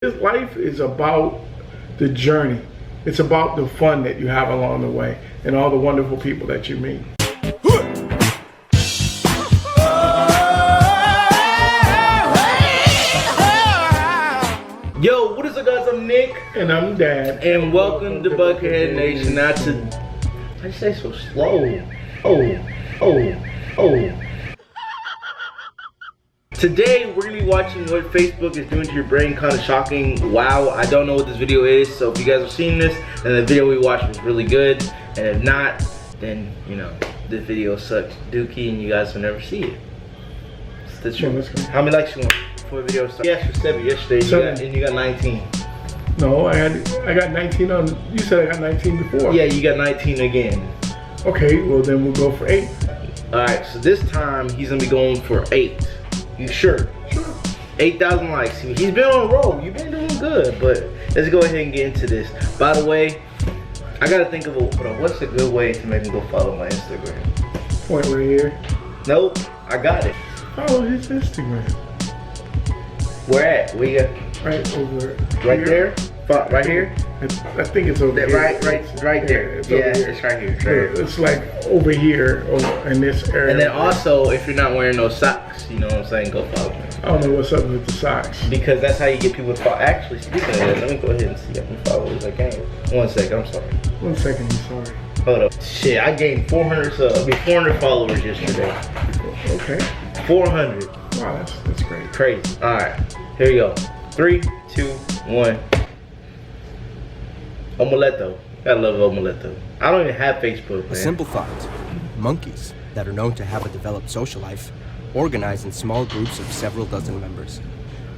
This life is about the journey. It's about the fun that you have along the way and all the wonderful people that you meet. Yo, what is up, guys? I'm Nick. And I'm Dad. And welcome to Bucketheadnation. Not to... Why'd you say so slow? Today, we're going to be watching what Facebook is doing to your brain. Kind of shocking. Wow, I don't know what this video is. So if you guys have seen this, then the video we watched was really good. And if not, then, you know, this video sucks dookie and you guys will never see it. It's the truth. How many likes you want before the video starts? Yes, for 7 yesterday. And you got 19. No, I got 19 on, you said I got 19 before. Yeah, you got 19 again. Okay, well then we'll go for 8. Alright, so this time he's gonna be going for 8. You sure? Sure. 8,000 likes. He's been on a roll. You've been doing good, but let's go ahead and get into this. By the way, I gotta think of what's a good way to make him go follow my Instagram? Point right here. Nope, I got it. Follow his Instagram. Where at? Where you got? Right over Right here. there? Right here? I think it's over here. Right there. It's yeah, over here. it's right here. It's right here. It's like over here, in this area. And then also, if you're not wearing those socks, you know what I'm saying, go follow me. I don't know what's up with the socks. Because that's how you get people to follow. Actually, speaking of that, let me go ahead and see how many followers I gained. 1 second, I'm sorry. 1 second, I'm sorry. Hold up. Shit, I gained 400 followers yesterday. Okay. 400. Wow, that's great. Crazy. Alright, here we go. 3, 2, 1. Omeletto. Gotta love Omeletto. I don't even have Facebook, man. A simple thought. Monkeys, that are known to have a developed social life, organize in small groups of several dozen members.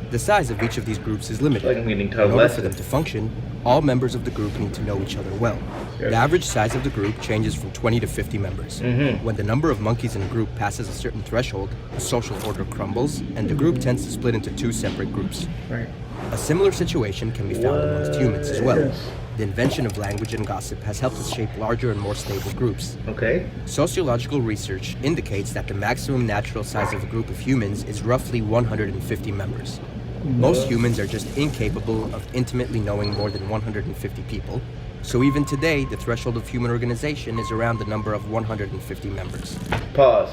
The size of each of these groups is limited. Like I'm getting In told order lessons. for them to function, all members of the group need to know each other well. The average size of the group changes from 20 to 50 members. When the number of monkeys in a group passes a certain threshold, the social order crumbles, and the group tends to split into 2 separate groups. Right. A similar situation can be found amongst humans as well. Yes. The invention of language and gossip has helped us shape larger and more stable groups. Okay. Sociological research indicates that the maximum natural size of a group of humans is roughly 150 members. Most humans are just incapable of intimately knowing more than 150 people, so even today, the threshold of human organization is around the number of 150 members. Pause.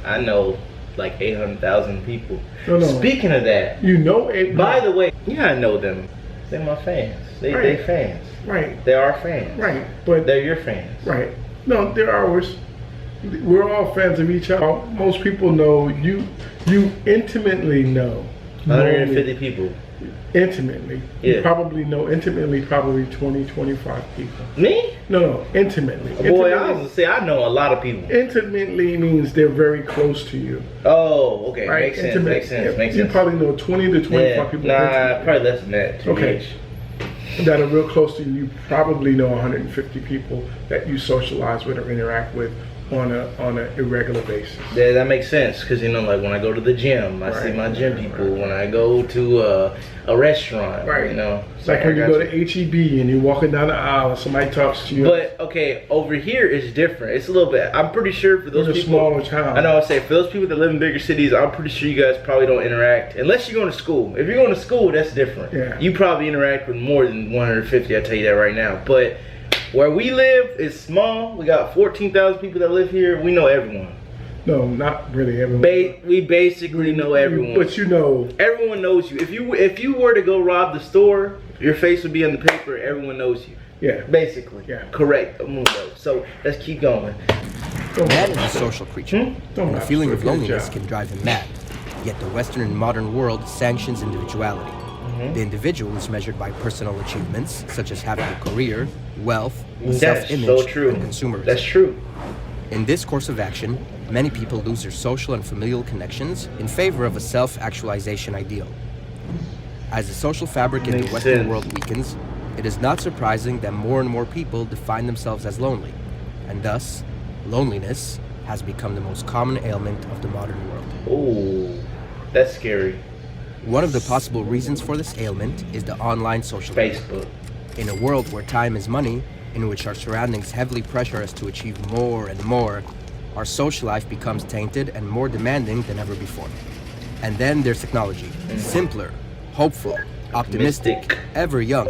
I know like 800,000 people. No. Speaking of that, You know it. by the way, yeah, I know them. They're my fans. They fans. Right. They are fans. Right. But They're your fans. right. No, they're ours. We're all fans of each other. Most people know you. You intimately know. 150 people. Intimately. Yeah. You probably know intimately probably 20, 25 people. Me? No, intimately. Boy, I was gonna say I know a lot of people. Intimately means they're very close to you. Oh, okay. Right? Makes sense. Makes sense. You probably know 20 to 25 people. Nah, intimately. probably less than that. Okay. That are real close to you. You probably know 150 people that you socialize with or interact with on a irregular basis. Yeah, that makes sense because you know, like when I go to the gym, I see my gym people. When I go to a restaurant, Right. You know, It's like when you go to HEB and you're walking down the aisle and somebody talks to you. But okay, over here it's different. It's a little bit. I'm pretty sure for those in a people, smaller town. I know. I say for those people that live in bigger cities, I'm pretty sure you guys probably don't interact unless you're going to school. If you're going to school, that's different. Yeah. You probably interact with more than 150. I tell you that right now. But where we live is small. We got 14,000 people that live here. We know everyone. No, not really everyone. We basically know everyone. But you know, everyone knows you. If you were to go rob the store, your face would be on the paper. Everyone knows you. yeah. Basically. Yeah. Correct. So let's keep going. Man is a social creature, Don't and the have feeling to of do a good loneliness job. can drive him mad. Yet the Western and modern world sanctions individuality. The individual is measured by personal achievements, such as having a career, wealth, That's self-image, so true. and consumerism. That's true. In this course of action, many people lose their social and familial connections in favor of a self-actualization ideal. As the social fabric in the Makes Western sense. world weakens, it is not surprising that more and more people define themselves as lonely, and thus, loneliness has become the most common ailment of the modern world. Ooh, that's scary. One of the possible reasons for this ailment is the online social media. Facebook. In a world where time is money, in which our surroundings heavily pressure us to achieve more and more, our social life becomes tainted and more demanding than ever before. And then there's technology. Simpler, hopeful, Optimistic, ever young,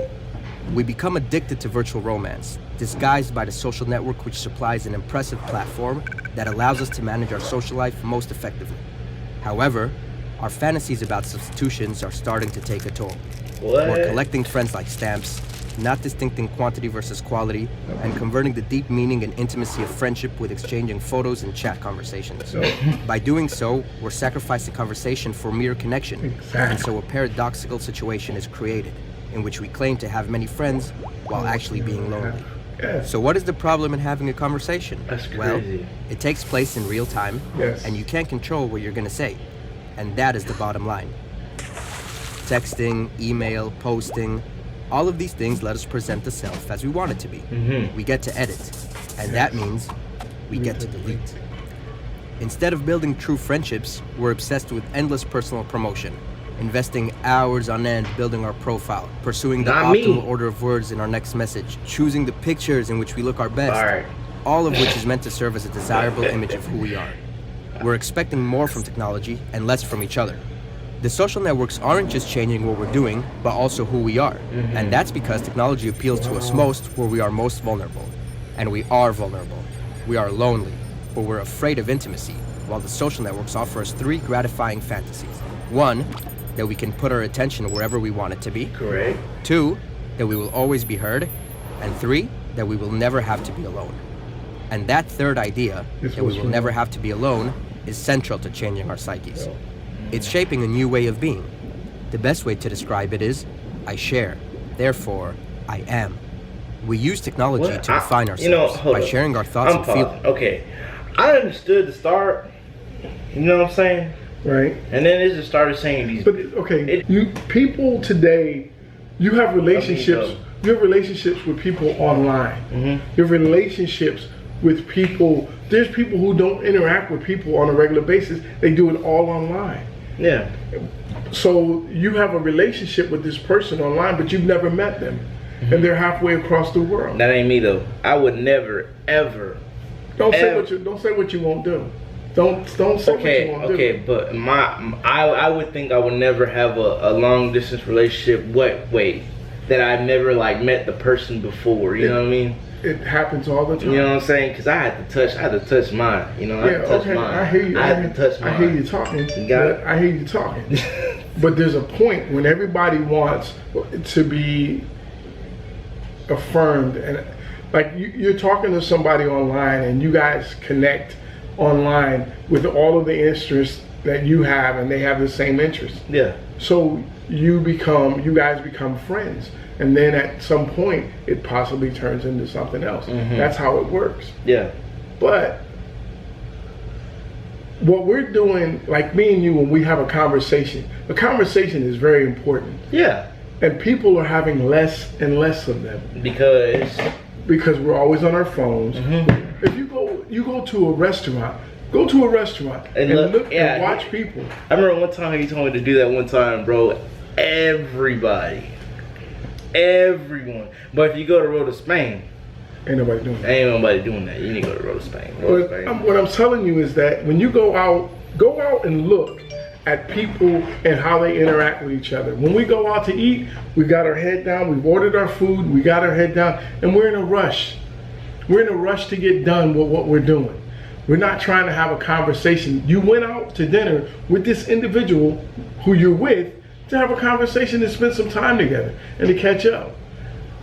we become addicted to virtual romance, disguised by the social network which supplies an impressive platform that allows us to manage our social life most effectively. However, our fantasies about substitutions are starting to take a toll. We're collecting friends like stamps, not distincting quantity versus quality, and converting the deep meaning and intimacy of friendship with exchanging photos and chat conversations. By doing so, we're sacrificing conversation for mere connection, and so a paradoxical situation is created, in which we claim to have many friends while actually being lonely. So what is the problem in having a conversation? That's crazy. Well, it takes place in real time, and you can't control what you're gonna say. And that is the bottom line. Texting, email, posting, all of these things let us present the self as we want it to be. We get to edit, and that means we get to delete. Instead of building true friendships, we're obsessed with endless personal promotion, investing hours on end building our profile, pursuing the optimal order of words in our next message, choosing the pictures in which we look our best, all of which is meant to serve as a desirable image of who we are. We're expecting more from technology and less from each other. The social networks aren't just changing what we're doing, but also who we are. And that's because technology appeals to us most where we are most vulnerable. And we are vulnerable. We are lonely, but we're afraid of intimacy, while the social networks offer us 3 gratifying fantasies. 1, that we can put our attention wherever we want it to be. Correct. 2, that we will always be heard. And 3, that we will never have to be alone. And that third idea, that we will never have to be alone, is central to changing our psyches. It's shaping a new way of being. The best way to describe it is, I share, therefore, I am. We use technology to define ourselves by sharing our thoughts and feelings. Okay, I understood the start, you know what I'm saying? Right. And then it just started saying these. But okay, people today, you have relationships. You have relationships with people online. You have relationships with people. There's people who don't interact with people on a regular basis. They do it all online. Yeah. So you have a relationship with this person online, but you've never met them, and they're halfway across the world. That ain't me though. I would never, ever. Don't say what you won't do. Don't say what you won't do. Okay, but I would think I would never have a long distance relationship. That I've never like met the person before. You know what I mean? It happens all the time. You know what I'm saying? Because I had to touch mine. You know, I had to touch mine. I hear you. I had to touch mine. I hear you talking. I hear you talking. But there's a point when everybody wants to be affirmed, and like you're talking to somebody online, and you guys connect online with all of the interests that you have, and they have the same interests. Yeah. So you guys become friends. And then at some point, it possibly turns into something else. That's how it works. Yeah. But what we're doing, like me and you, when we have a conversation is very important. Yeah. And people are having less and less of them. Because we're always on our phones. If you go to a restaurant, and look and watch people. I remember one time he told me to do that one time, bro. Everyone. But if you go to Road to Spain, ain't nobody doing that. You need to go to Road to Spain. What I'm telling you is that when you go out and look at people and how they interact with each other. When we go out to eat, we got our head down, we've ordered our food, we got our head down, and we're in a rush. We're in a rush to get done with what we're doing. We're not trying to have a conversation. You went out to dinner with this individual who you're with to have a conversation and spend some time together and to catch up.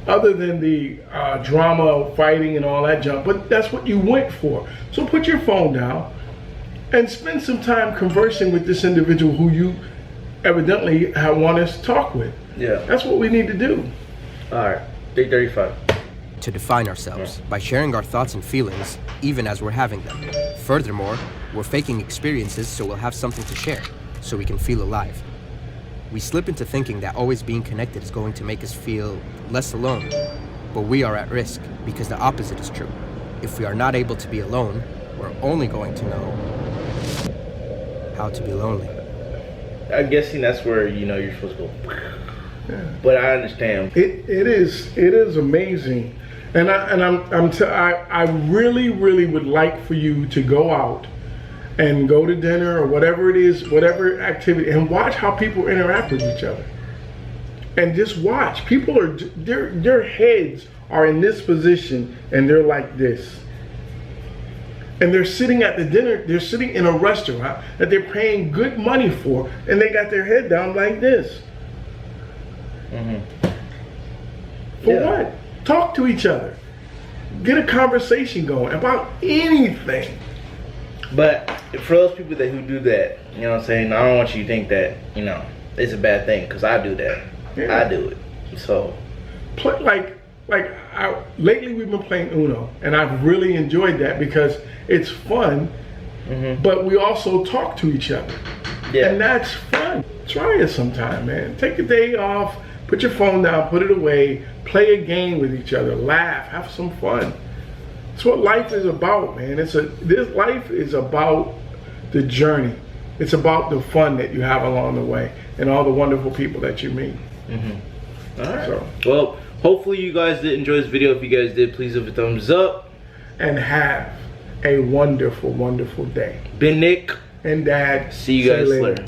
Other than the drama, fighting, and all that junk, but that's what you went for. So put your phone down and spend some time conversing with this individual who you evidently want us to talk with. Yeah. That's what we need to do. All right, 3:35. To define ourselves by sharing our thoughts and feelings, even as we're having them. Furthermore, we're faking experiences so we'll have something to share, so we can feel alive. We slip into thinking that always being connected is going to make us feel less alone, but we are at risk because the opposite is true. If we are not able to be alone, we're only going to know how to be lonely. I'm guessing that's where you're supposed to go. Yeah. But I understand. It is amazing, and I really would like for you to go out and go to dinner or whatever it is, whatever activity, and watch how people interact with each other. And just watch. People are, their heads are in this position and they're like this. And they're sitting at the dinner, they're sitting in a restaurant that they're paying good money for, and they got their head down like this. For what? Talk to each other. Get a conversation going about anything. But for those people who do that, you know what I'm saying, I don't want you to think that, you know, it's a bad thing, because I do that. I do it. So lately we've been playing Uno, and I've really enjoyed that because it's fun, but we also talk to each other. And that's fun. Try it sometime, man. Take a day off, put your phone down, put it away, play a game with each other, laugh, have some fun. That's what life is about, man. This life is about the journey. It's about the fun that you have along the way and all the wonderful people that you meet. All right. So, well, hopefully you guys did enjoy this video. If you guys did, please give it a thumbs up. And have a wonderful, wonderful day. Been Nick. And Dad. See you guys later.